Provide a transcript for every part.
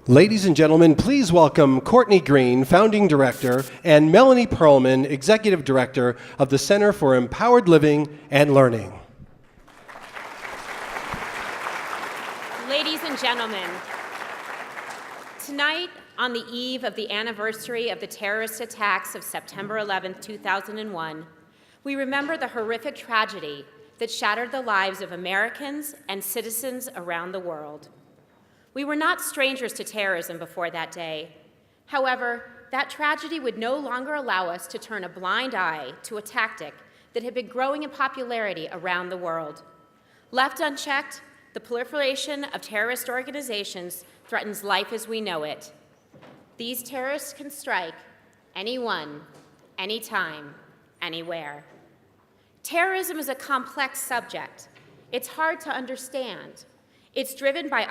Ladies and gentlemen, please welcome Courtney Green, Founding Director, and Melanie Perlman, Executive Director of the Center for Empowered Living and Learning. Ladies and gentlemen, tonight, on the eve of the anniversary of the terrorist attacks of September 11, 2001, we remember the horrific tragedy that shattered the lives of Americans and citizens around the world. We were not strangers to terrorism before that day. However, that tragedy would no longer allow us to turn a blind eye to a tactic that had been growing in popularity around the world. Left unchecked, the proliferation of terrorist organizations threatens life as we know it. These terrorists can strike anyone, anytime, anywhere. Terrorism is a complex subject. It's hard to understand. It's driven by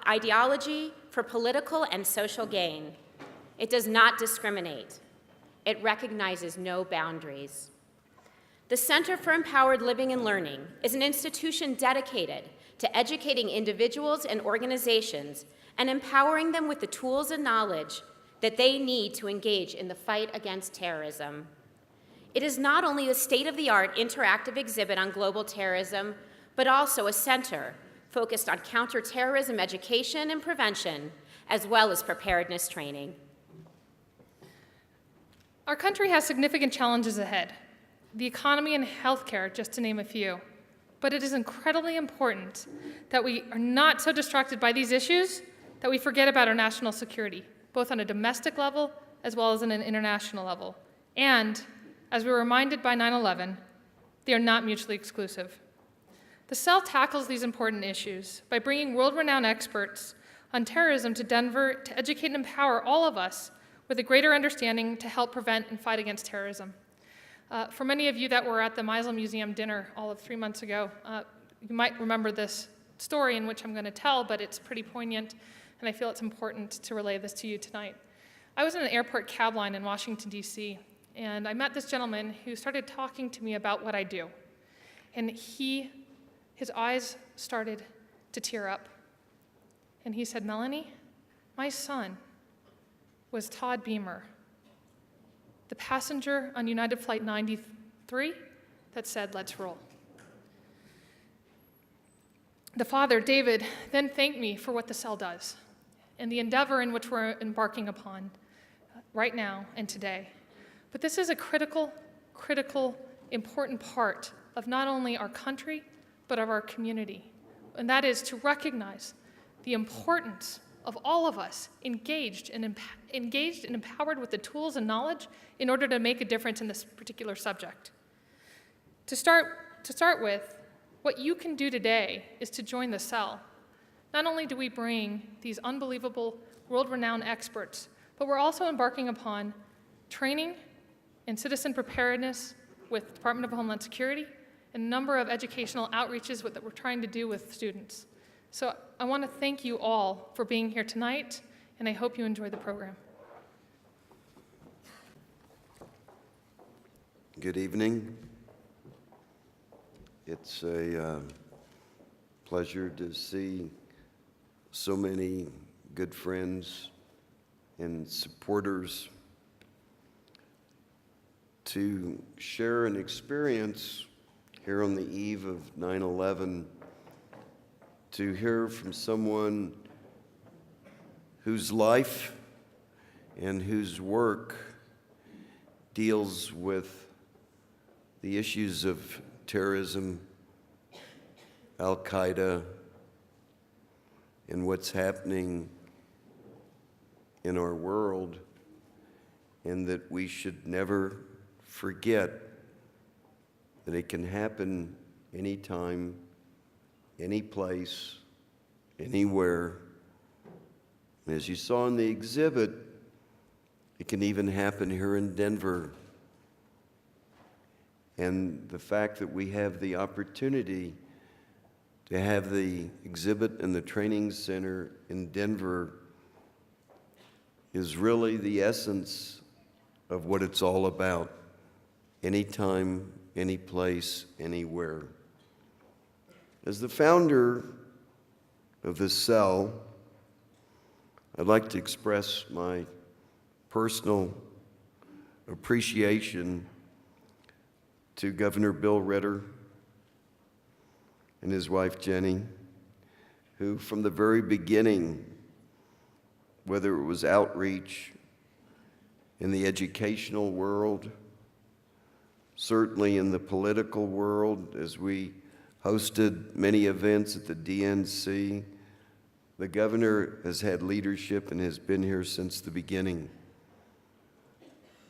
ideology for political and social gain. It does not discriminate. It recognizes no boundaries. The Center for Empowered Living and Learning is an institution dedicated to educating individuals and organizations and empowering them with the tools and knowledge that they need to engage in the fight against terrorism. It is not only a state-of-the-art interactive exhibit on global terrorism, but also a center focused on counterterrorism education and prevention, as well as preparedness training. Our country has significant challenges ahead, the economy and healthcare, just to name a few. But it is incredibly important that we are not so distracted by these issues that we forget about our national security, both on a domestic level as well as on an international level. And, as we were reminded by 9/11, they are not mutually exclusive. The CEL tackles these important issues by bringing world-renowned experts on terrorism to Denver to educate and empower all of us with a greater understanding to help prevent and fight against terrorism. For many of you that were at the Meisel Museum dinner all of 3 months ago, you might remember this story in which I'm going to tell, but it's pretty poignant, and I feel it's important to relay this to you tonight. I was in an airport cab line in Washington, D.C., and I met this gentleman who started talking to me about what I do. And his eyes started to tear up. And he said, "Melanie, my son was Todd Beamer, the passenger on United Flight 93 that said, 'Let's roll.'" The father, David, then thanked me for what the CEL does and the endeavor in which we're embarking upon right now and today. But this is a critical, important part of not only our country, but of our community. And that is to recognize the importance of all of us engaged and empowered with the tools and knowledge in order to make a difference in this particular subject. To start with, what you can do today is to join the CEL. Not only do we bring these unbelievable world-renowned experts, but we're also embarking upon training in citizen preparedness with the Department of Homeland Security, and a number of educational outreaches that we're trying to do with students. So I want to thank you all for being here tonight, and I hope you enjoy the program. Good evening. It's a pleasure to see so many good friends and supporters to share an experience here on the eve of 9/11, to hear from someone whose life and whose work deals with the issues of terrorism, Al-Qaeda, and what's happening in our world, and that we should never forget that it can happen anytime, any place, anywhere. And as you saw in the exhibit, it can even happen here in Denver. And the fact that we have the opportunity to have the exhibit and the training center in Denver is really the essence of what it's all about. Anytime, any place, anywhere. As the founder of the CEL, I'd like to express my personal appreciation to Governor Bill Ritter and his wife Jenny, who from the very beginning, whether it was outreach in the educational world, certainly in the political world, as we hosted many events at the DNC, the governor has had leadership and has been here since the beginning.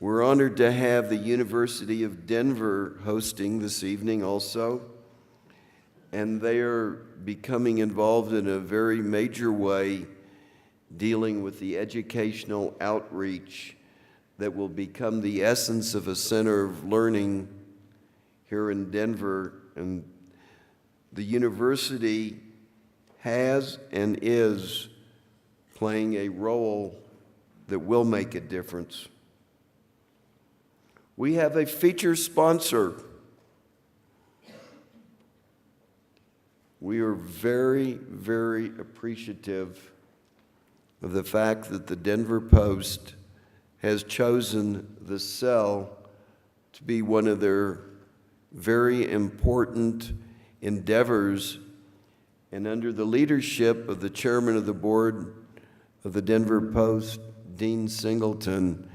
We're honored to have the University of Denver hosting this evening also, and they are becoming involved in a very major way dealing with the educational outreach that will become the essence of a center of learning here in Denver. And the university has and is playing a role that will make a difference. We have a feature sponsor. We are very, very appreciative of the fact that the Denver Post has chosen the Cell to be one of their very important endeavors, and under the leadership of the chairman of the board of the Denver Post, Dean Singleton,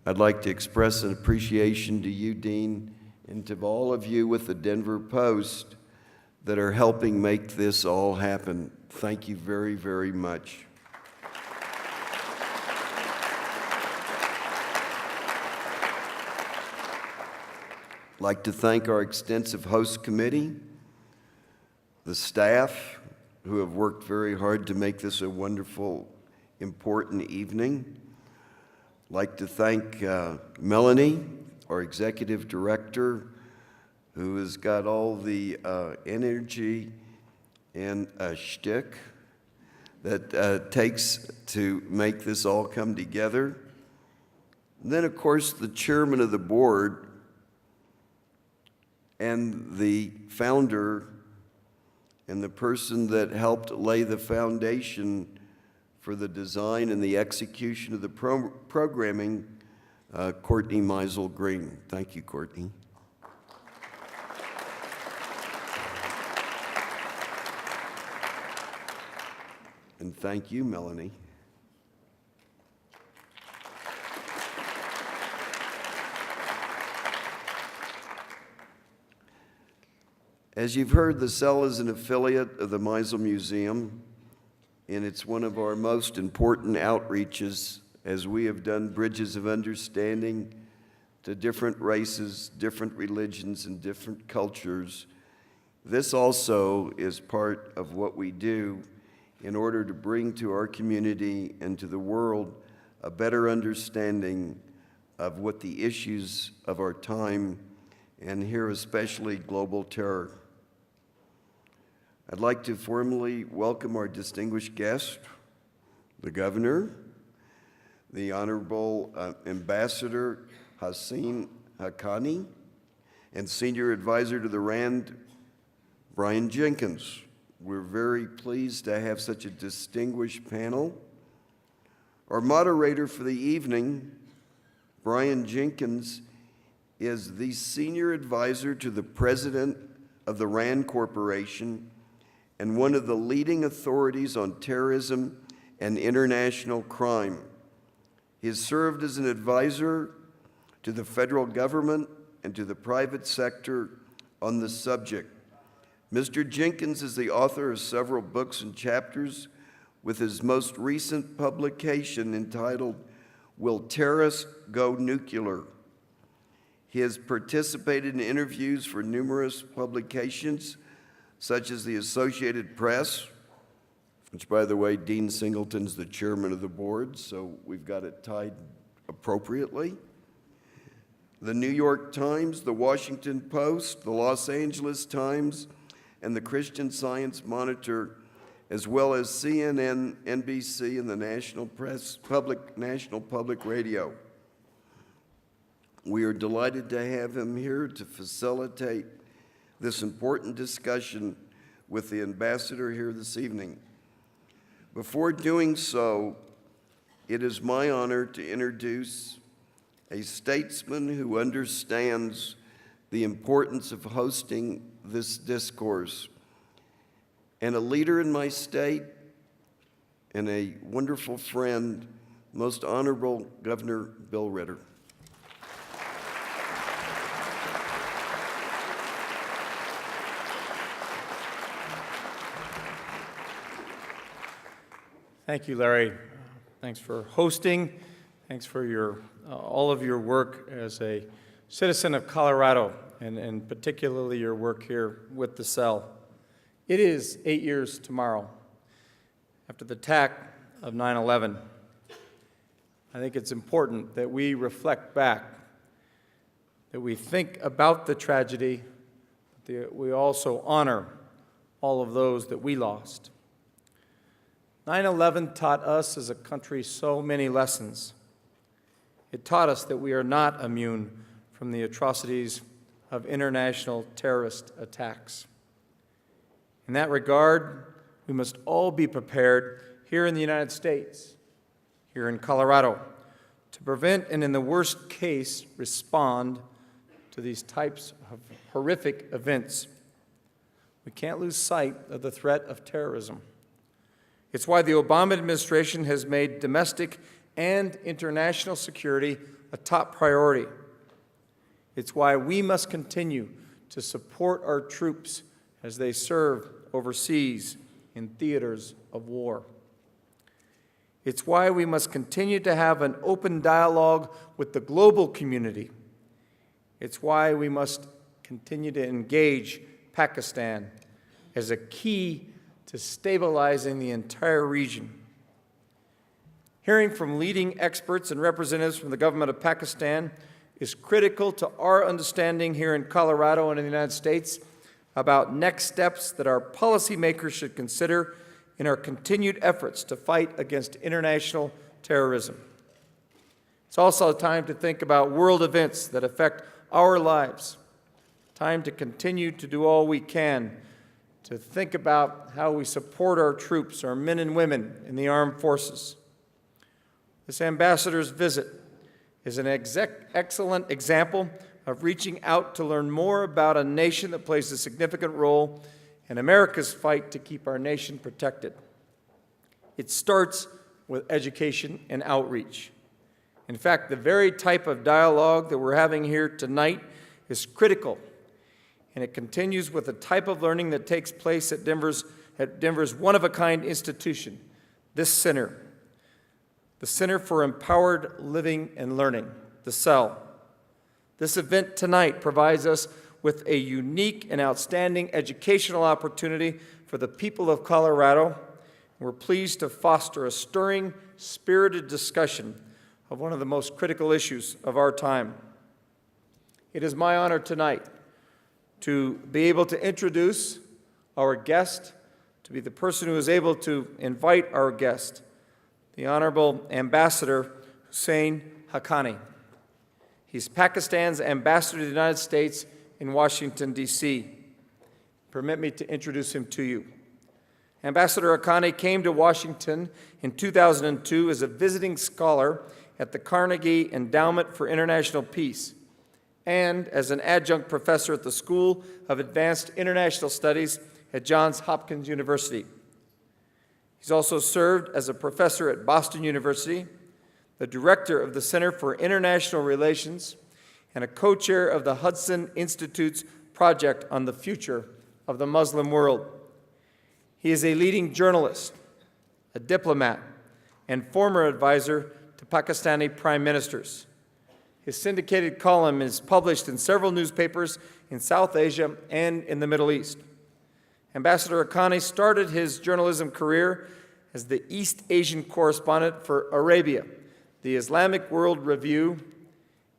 I'd like to express an appreciation to you, Dean, and to all of you with the Denver Post that are helping make this all happen. Thank you very, very much. I'd like to thank our extensive host committee, the staff who have worked very hard to make this a wonderful, important evening. I'd like to thank Melanie, our executive director, who has got all the energy and shtick that takes to make this all come together. And then, of course, the chairman of the board and the founder and the person that helped lay the foundation for the design and the execution of the programming, Courtney Meisel Green. Thank you, Courtney. And thank you, Melanie. As you've heard, the Cell is an affiliate of the Meisel Museum, and it's one of our most important outreaches as we have done bridges of understanding to different races, different religions, and different cultures. This also is part of what we do in order to bring to our community and to the world a better understanding of what the issues of our time, and here especially global terror. I'd like to formally welcome our distinguished guest, the governor, the Honorable Ambassador Hashim Haqqani, and Senior Advisor to the RAND, Brian Jenkins. We're very pleased to have such a distinguished panel. Our moderator for the evening, Brian Jenkins, is the Senior Advisor to the President of the RAND Corporation and one of the leading authorities on terrorism and international crime. He has served as an advisor to the federal government and to the private sector on the subject. Mr. Jenkins is the author of several books and chapters, with his most recent publication entitled, Will Terrorists Go Nuclear? He has participated in interviews for numerous publications, such as the Associated Press, which, by the way, Dean Singleton's the chairman of the board, so we've got it tied appropriately. The New York Times, the Washington Post, the Los Angeles Times, and the Christian Science Monitor, as well as CNN, NBC, and the National Public Radio. We are delighted to have him here to facilitate this important discussion with the ambassador here this evening. Before doing so, it is my honor to introduce a statesman who understands the importance of hosting this discourse, and a leader in my state, and a wonderful friend, Most Honorable Governor Bill Ritter. Thank you, Larry. Thanks for hosting. Thanks for all of your work as a citizen of Colorado, and particularly your work here with the cell. It is 8 years tomorrow after the attack of 9/11. I think it's important that we reflect back, that we think about the tragedy, but that we also honor all of those that we lost. 9/11 taught us as a country so many lessons. It taught us that we are not immune from the atrocities of international terrorist attacks. In that regard, we must all be prepared here in the United States, here in Colorado, to prevent and, in the worst case, respond to these types of horrific events. We can't lose sight of the threat of terrorism. It's why the Obama administration has made domestic and international security a top priority. It's why we must continue to support our troops as they serve overseas in theaters of war. It's why we must continue to have an open dialogue with the global community. It's why we must continue to engage Pakistan as a key to stabilizing the entire region. Hearing from leading experts and representatives from the government of Pakistan is critical to our understanding here in Colorado and in the United States about next steps that our policymakers should consider in our continued efforts to fight against international terrorism. It's also time to think about world events that affect our lives. Time to continue to do all we can to think about how we support our troops, our men and women in the armed forces. This ambassador's visit is an excellent example of reaching out to learn more about a nation that plays a significant role in America's fight to keep our nation protected. It starts with education and outreach. In fact, the very type of dialogue that we're having here tonight is critical, and it continues with the type of learning that takes place at Denver's one-of-a-kind institution, this center, the Center for Empowered Living and Learning, the CEL. This event tonight provides us with a unique and outstanding educational opportunity for the people of Colorado. We're pleased to foster a stirring, spirited discussion of one of the most critical issues of our time. It is my honor tonight to be able to introduce our guest, to be the person who is able to invite our guest, the Honorable Ambassador Hussein Haqqani. He's Pakistan's ambassador to the United States in Washington, D.C. Permit me to introduce him to you. Ambassador Haqqani came to Washington in 2002 as a visiting scholar at the Carnegie Endowment for International Peace and as an adjunct professor at the School of Advanced International Studies at Johns Hopkins University. He's also served as a professor at Boston University, the director of the Center for International Relations, and a co-chair of the Hudson Institute's project on the future of the Muslim world. He is a leading journalist, a diplomat, and former advisor to Pakistani prime ministers. His syndicated column is published in several newspapers in South Asia and in the Middle East. Ambassador Haqqani started his journalism career as the East Asian correspondent for Arabia, the Islamic World Review,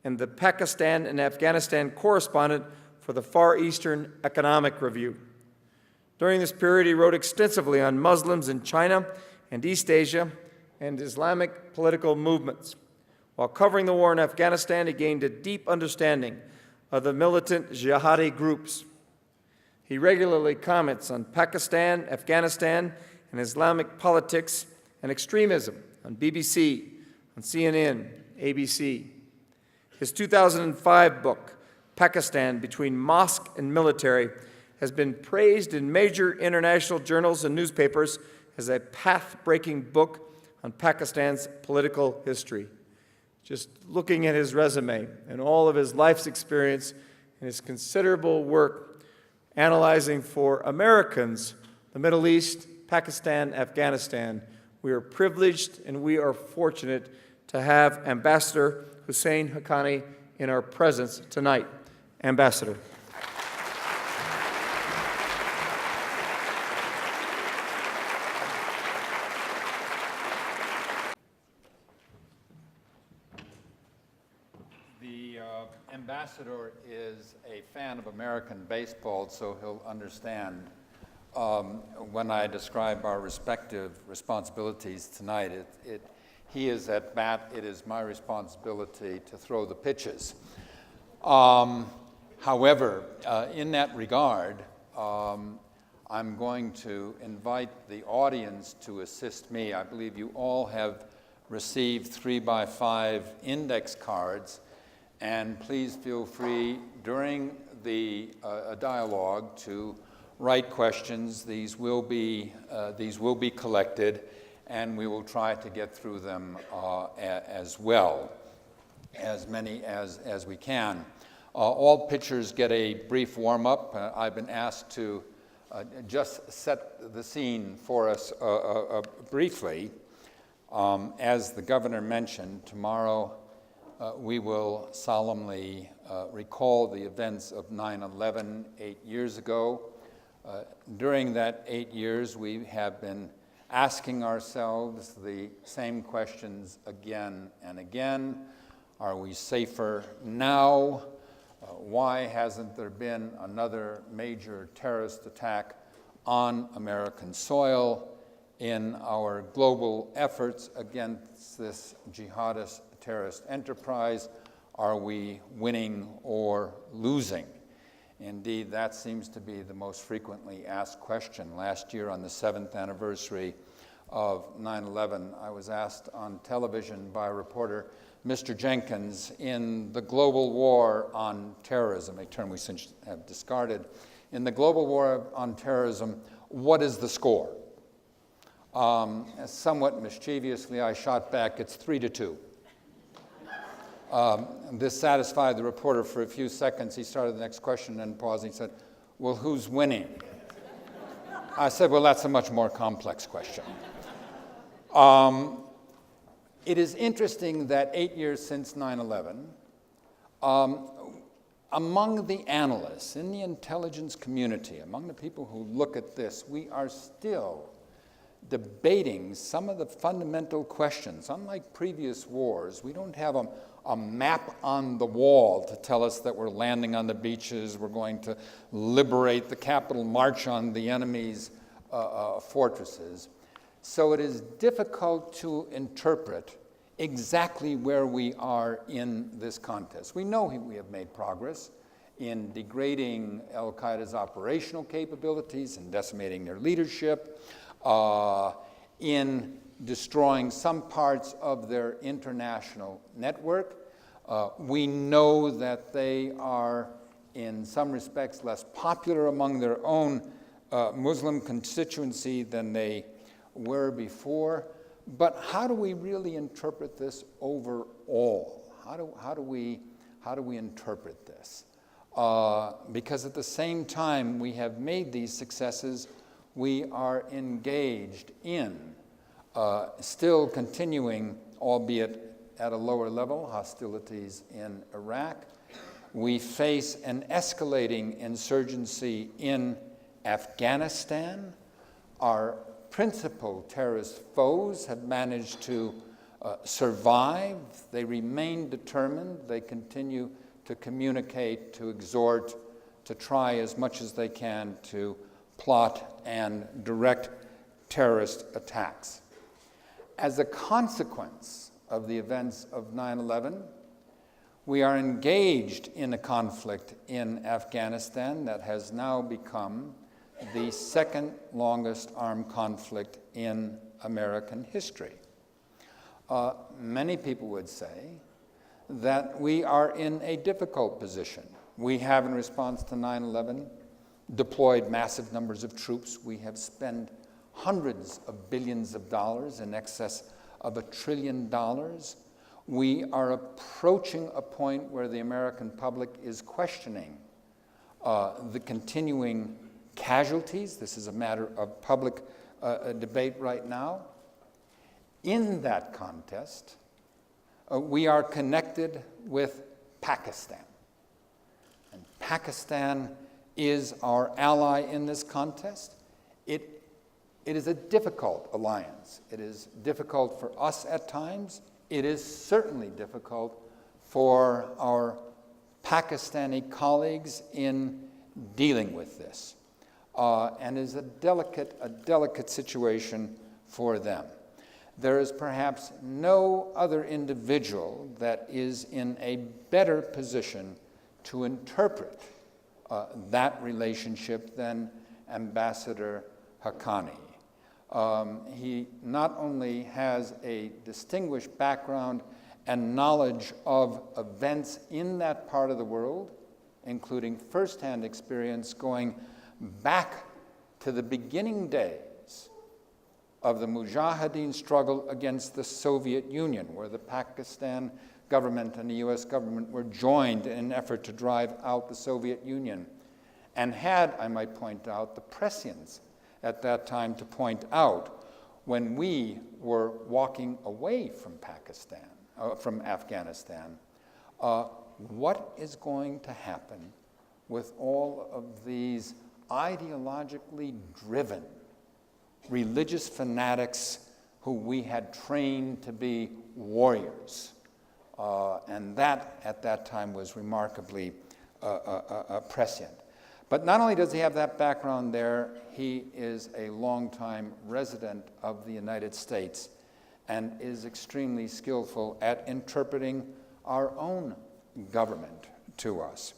and the Pakistan and Afghanistan correspondent for the Far Eastern Economic Review. During this period, he wrote extensively on Muslims in China and East Asia and Islamic political movements. While covering the war in Afghanistan, he gained a deep understanding of the militant jihadi groups. He regularly comments on Pakistan, Afghanistan, and Islamic politics and extremism on BBC, on CNN, ABC. His 2005 book, Pakistan Between Mosque and Military, has been praised in major international journals and newspapers as a path-breaking book on Pakistan's political history. Just looking at his resume and all of his life's experience and his considerable work analyzing for Americans the Middle East, Pakistan, Afghanistan, we are privileged and we are fortunate to have Ambassador Hussein Haqqani in our presence tonight. Ambassador. The ambassador is a fan of American baseball, so he'll understand when I describe our respective responsibilities tonight. He is at bat, it is my responsibility to throw the pitches. However, in that regard, I'm going to invite the audience to assist me. I believe you all have received 3x5 index cards, and please feel free during the dialogue to write questions. These will be collected, and we will try to get through them as well, as many as we can. All pitchers get a brief warm-up. I've been asked to just set the scene for us briefly. As the governor mentioned, tomorrow we will solemnly recall the events of 9/11 8 years ago. During that 8 years, we have been asking ourselves the same questions again and again. Are we safer now? Why hasn't there been another major terrorist attack on American soil? In our global efforts against this jihadist terrorist enterprise, are we winning or losing? Indeed, that seems to be the most frequently asked question. Last year, on the 7th anniversary of 9/11, I was asked on television by reporter Mr. Jenkins, in the global war on terrorism, a term we since have discarded, in the global war on terrorism, what is the score? Somewhat mischievously, I shot back, it's 3-2. This satisfied the reporter for a few seconds. He started the next question and paused. He said, well, who's winning? I said, well, that's a much more complex question. It is interesting that 8 years since 9/11, among the analysts, in the intelligence community, among the people who look at this, we are still debating some of the fundamental questions. Unlike previous wars, we don't have a map on the wall to tell us that we're landing on the beaches, we're going to liberate the capital, march on the enemy's fortresses. So it is difficult to interpret exactly where we are in this contest. We know we have made progress in degrading al-Qaeda's operational capabilities and decimating their leadership, in destroying some parts of their international network. We know that they are, in some respects, less popular among their own Muslim constituency than they were before. But how do we really interpret this overall? How do we interpret this? Because at the same time we have made these successes, we are engaged in still continuing, albeit at a lower level, hostilities in Iraq. We face an escalating insurgency in Afghanistan. Our principal terrorist foes have managed to survive. They remain determined. They continue to communicate, to exhort, to try as much as they can to plot and direct terrorist attacks. As a consequence of the events of 9/11, we are engaged in a conflict in Afghanistan that has now become the second longest armed conflict in American history. many people would say that we are in a difficult position. We have, in response to 9/11, deployed massive numbers of troops. We have spent hundreds of billions of dollars, in excess of $1 trillion. We are approaching a point where the American public is questioning the continuing casualties. This is a matter of public debate right now. In that contest, we are connected with Pakistan. And Pakistan is our ally in this contest. It is a difficult alliance. It is difficult for us at times. It is certainly difficult for our Pakistani colleagues in dealing with this, and is a delicate situation for them. There is perhaps no other individual that is in a better position to interpret that relationship than Ambassador Haqqani. He not only has a distinguished background and knowledge of events in that part of the world, including firsthand experience going back to the beginning days of the Mujahideen struggle against the Soviet Union, where the Pakistan government and the US government were joined in an effort to drive out the Soviet Union, and had, I might point out, the prescience at that time to point out when we were walking away from from Afghanistan, what is going to happen with all of these ideologically driven religious fanatics who we had trained to be warriors. And that, at that time, was remarkably prescient. But not only does he have that background there, he is a longtime resident of the United States and is extremely skillful at interpreting our own government to us.